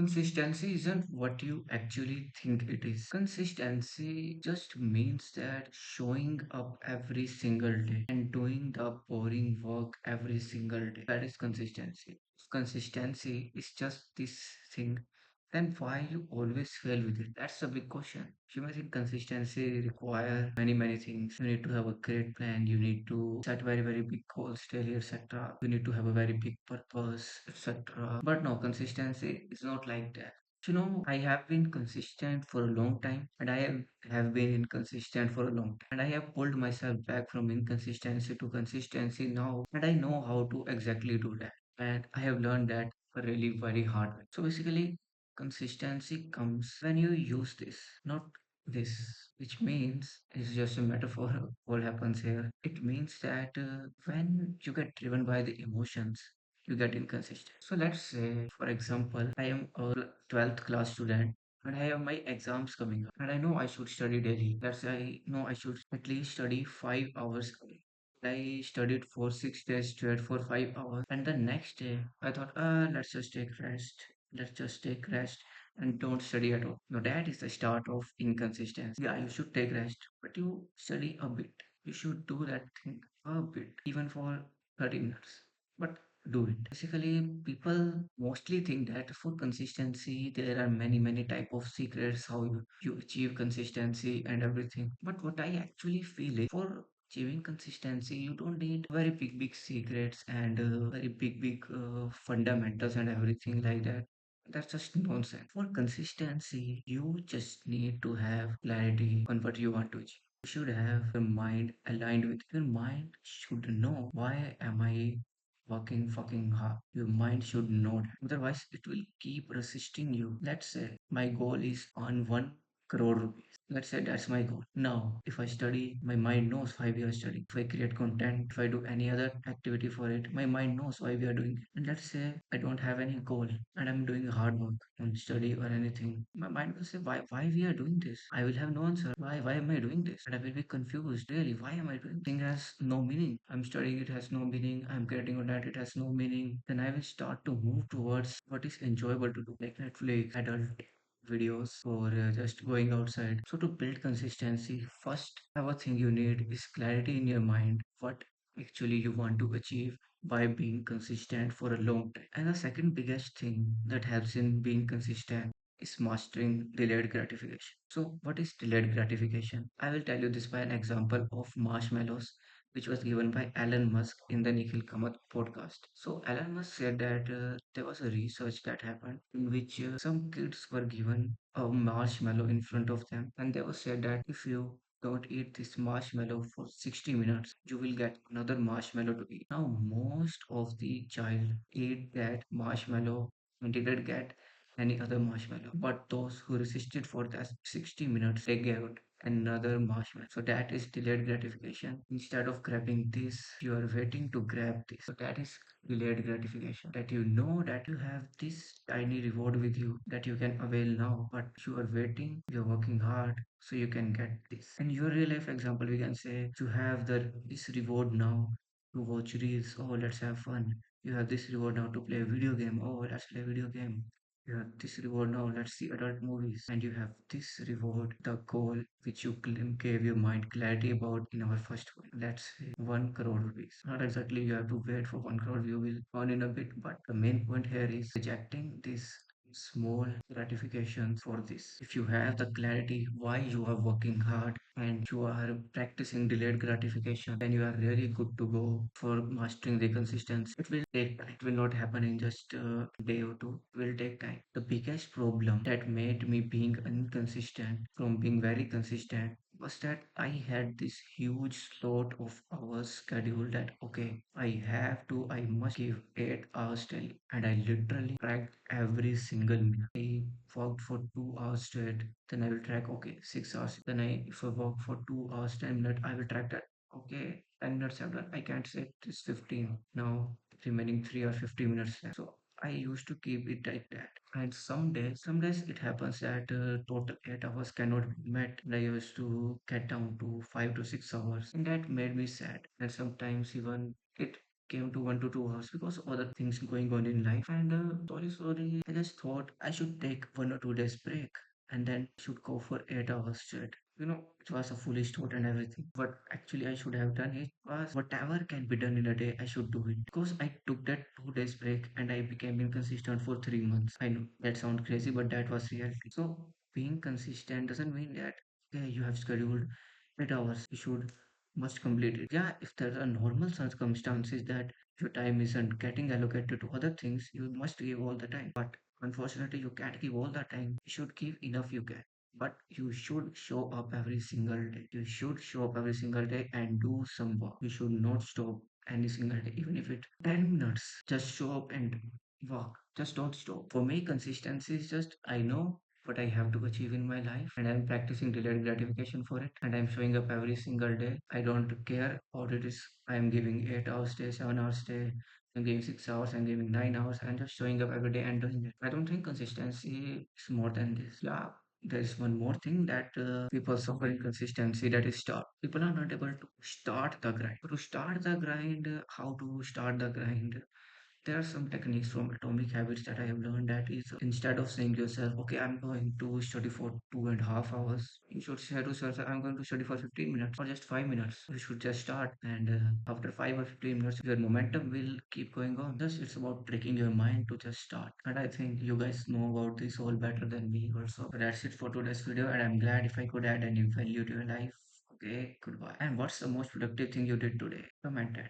Consistency isn't what you actually think it is. Consistency just means that showing up every single day and doing the boring work every single day. That is consistency. If consistency is just this thing, then why you always fail with it? That's a big question. You may think consistency require many things. You need to have a great plan. You need to set very big goals daily, etc. You need to have a very big purpose, etc. But no, consistency is not like that. I have been consistent for a long time, and I have been inconsistent for a long time, and I have pulled myself back from inconsistency to consistency now, and I know how to exactly do that. And I have learned that really very hard way. So basically, consistency comes when you use this, not this, which means it's just a metaphor. What happens here? It means that when you get driven by the emotions, you get inconsistent. So let's say, for example, I am a 12th class student and I have my exams coming up, and I know I should study daily. Let's say I know I should at least study 5 hours a day. I studied for 6 days straight for 5 hours, and the next day I thought, let's just take rest. Let's just take rest and don't study at all. Now that is the start of inconsistency. Yeah, you should take rest, but you study a bit. You should do that thing a bit, even for 30 minutes. But do it. Basically, people mostly think that for consistency, there are many type of secrets how you achieve consistency and everything. But what I actually feel is for achieving consistency, you don't need very big secrets and very big fundamentals and everything like that. That's just nonsense. For consistency, you just need to have clarity on what you want to achieve. You should have your mind aligned with your mind should know why am I working fucking hard. Your mind should know that. Otherwise, it will keep resisting you. Let's say my goal is on 1 crore rupees. Let's say that's my goal. Now, if I study, my mind knows why we are studying. If I create content, if I do any other activity for it, my mind knows why we are doing it. And let's say I don't have any goal and I'm doing hard work on study or anything. My mind will say, why we are doing this? I will have no answer. Why am I doing this? And I will be confused. Really, why am I doing? Thing has no meaning. I'm studying, it has no meaning. I'm creating on that, it has no meaning. Then I will start to move towards what is enjoyable to do, like Netflix, adult videos, or just going outside. So to build consistency, first ever thing you need is clarity in your mind. What actually you want to achieve by being consistent for a long time. And the second biggest thing that helps in being consistent is mastering delayed gratification. So, what is delayed gratification? I will tell you this by an example of marshmallows, which was given by Elon Musk in the Nikhil Kamath podcast. So, Elon Musk said that there was a research that happened in which some kids were given a marshmallow in front of them, and they was said that if you don't eat this marshmallow for 60 minutes, you will get another marshmallow to eat. Now, most of the child ate that marshmallow and didn't get any other marshmallow. But those who resisted for that 60 minutes, they gave another marshmallow. So that is delayed gratification. Instead of grabbing this, you are waiting to grab this. So that is delayed gratification. That you know that you have this tiny reward with you that you can avail now, but you are waiting, you're working hard, so you can get this. In your real life example, we can say you have the this reward now to watch reels. Oh, let's have fun. You have this reward now to play a video game. Oh, let's play a video game. You have this reward now, let's see adult movies. And you have this reward, the goal which you gave your mind clarity about in our first one. Let's say 1 crore rupees. Not exactly you have to wait for 1 crore, you will earn in a bit, but the main point here is rejecting this small gratifications for this. If you have the clarity why you are working hard and you are practicing delayed gratification, then you are really good to go for mastering the consistency. It will not happen in just a day or two. It will take time. The biggest problem that made me being inconsistent from being very consistent was that I had this huge slot of hours scheduled that okay, I must give 8 hours daily, and I literally tracked every single minute. I worked for 2 hours straight, then I will track okay 6 hours. Then if I work for 2 hours 10 minutes, I will track that okay 10 minutes have done. I can't say it's 15 now. Remaining 3 or 50 minutes left. So I used to keep it like that. And some days it happens that total 8 hours cannot be met. And I used to get down to 5 to 6 hours, and that made me sad. And sometimes even it came to 1 to 2 hours because of other things going on in life. And sorry, I just thought I should take 1 or 2 days break and then should go for 8 hours straight. It was a foolish thought and everything. What actually I should have done it was whatever can be done in a day, I should do it. Because I took that 2 days break and I became inconsistent for 3 months. I know that sounds crazy, but that was reality. So being consistent doesn't mean that okay, you have scheduled 8 hours, you should must complete it. Yeah, if there are normal circumstances that your time isn't getting allocated to other things, you must give all the time. But unfortunately, you can't give all the time. You should give enough you can. But you should show up every single day. You should show up every single day and do some work. You should not stop any single day, even if it 10 minutes. Just show up and work. Just don't stop. For me, consistency is just I know what I have to achieve in my life, and I'm practicing delayed gratification for it, and I'm showing up every single day. I don't care what it is. I'm giving 8 hours day, 7 hours day, I'm giving 6 hours, I'm giving 9 hours, and just showing up every day and doing it. I don't think consistency is more than this. Yeah, there is one more thing that people suffer inconsistency, that is start. People are not able to start the grind. To start the grind, how to start the grind? There are some techniques from Atomic Habits that I have learned that is instead of saying to yourself, okay, I'm going to study for 2.5 hours, you should say to yourself, I'm going to study for 15 minutes or just 5 minutes. You should just start, and after 5 or 15 minutes, your momentum will keep going on. Thus, it's about tricking your mind to just start. And I think you guys know about this all better than me also. So that's it for today's video, and I'm glad if I could add any value to your life. Okay, goodbye. And what's the most productive thing you did today? Comment it.